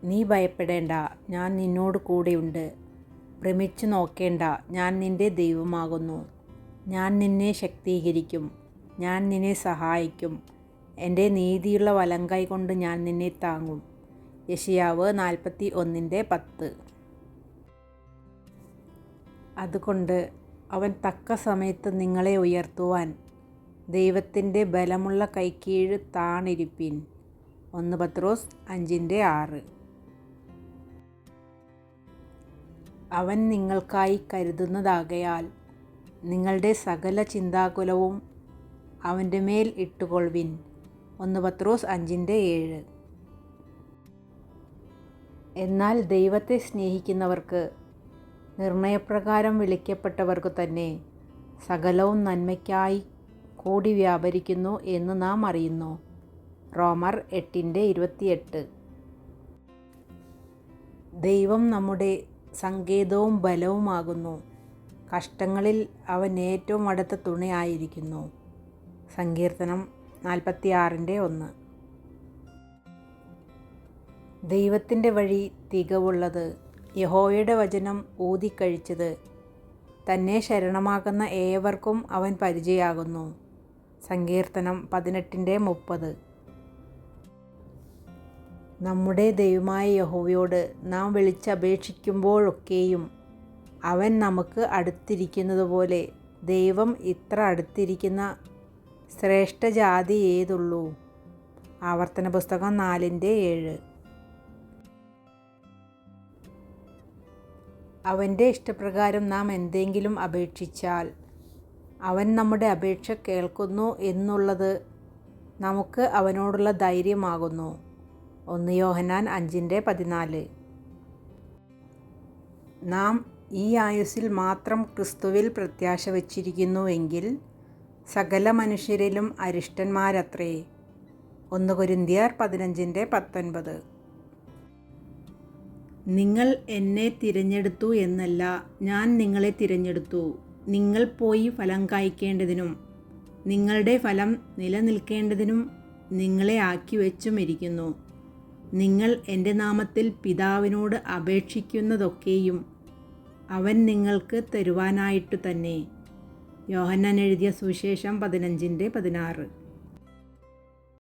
നീ ഭയപ്പെടേണ്ട, ഞാൻ നിന്നോട് കൂടെയുണ്ട്. ഭ്രമിച്ചു നോക്കേണ്ട, ഞാൻ നിന്റെ ദൈവമാകുന്നു. ഞാൻ നിന്നെ ശക്തീകരിക്കും, ഞാൻ നിന്നെ സഹായിക്കും. എൻ്റെ നീതിയുള്ള വലങ്കൈ കൊണ്ട് ഞാൻ നിന്നെ താങ്ങും. യെശയ്യാവ് 41:10. അതുകൊണ്ട് അവൻ തക്ക സമയത്ത് നിങ്ങളെ ഉയർത്തുവാൻ ദൈവത്തിൻ്റെ ബലമുള്ള കൈക്കീഴ് താണിരിപ്പിൻ. 1 പത്രോസ് 5:6. അവൻ നിങ്ങൾക്കായി കരുതുന്നതാകയാൽ നിങ്ങളുടെ സകല ചിന്താകുലവും അവൻ്റെ മേൽ ഇട്ടുകൊള്ളുവിൻ. 1 പത്രോസ് 5:7. എന്നാൽ ദൈവത്തെ സ്നേഹിക്കുന്നവർക്ക്, നിർണയപ്രകാരം വിളിക്കപ്പെട്ടവർക്കു തന്നെ സകലവും നന്മയ്ക്കായി കൂടി വ്യാപരിക്കുന്നു എന്ന് നാം അറിയുന്നു. റോമർ 8:28. ദൈവം നമ്മുടെ സങ്കേതവും ബലവുമാകുന്നു. കഷ്ടങ്ങളിൽ അവൻ ഏറ്റവും അടുത്ത തുണയായിരിക്കുന്നു. സങ്കീർത്തനം 46:1. ദൈവത്തിൻ്റെ വഴി തികവുള്ളത്, യഹോവയുടെ വചനം ഊതിക്കഴിച്ചത്. തന്നെ ശരണമാകുന്ന ഏവർക്കും അവൻ പരിചയാകുന്നു. സങ്കീർത്തനം 18:30. നമ്മുടെ ദൈവമായ യഹോവയോട് നാം വിളിച്ചപേക്ഷിക്കുമ്പോഴൊക്കെയും അവൻ നമുക്ക് അടുത്തിരിക്കുന്നതുപോലെ ദൈവം ഇത്ര അടുത്തിരിക്കുന്ന ശ്രേഷ്ഠജാതി ഏതുള്ളൂ? ആവർത്തന പുസ്തകം 4:7. അവൻ്റെ ഇഷ്ടപ്രകാരം നാം എന്തെങ്കിലും അപേക്ഷിച്ചാൽ അവൻ നമ്മുടെ അപേക്ഷ കേൾക്കുന്നു എന്നുള്ളത് നമുക്ക് അവനോടുള്ള ധൈര്യമാകുന്നു. 1 യോഹന്നാൻ 5:14. നാം ഈ ആയുസ്സിൽ മാത്രം ക്രിസ്തുവിൽ പ്രത്യാശ വച്ചിരിക്കുന്നുവെങ്കിൽ സകല മനുഷ്യരിലും അരിഷ്ടന്മാരത്രേ. 1 കൊരിന്ത്യർ 15:19. നിങ്ങൾ എന്നെ തിരഞ്ഞെടുത്തു എന്നല്ല, ഞാൻ നിങ്ങളെ തിരഞ്ഞെടുത്തു, നിങ്ങൾ പോയി ഫലം കായ്ക്കേണ്ടതിനും നിങ്ങളുടെ ഫലം നിലനിൽക്കേണ്ടതിനും നിങ്ങളെ ആക്കിവെച്ചുമിരിക്കുന്നു. നിങ്ങൾ എൻ്റെ നാമത്തിൽ പിതാവിനോട് അപേക്ഷിക്കുന്നതൊക്കെയും അവൻ നിങ്ങൾക്ക് തരുവാനായിട്ടു തന്നെ. യോഹന്നാൻ എഴുതിയ സുവിശേഷം 15:16.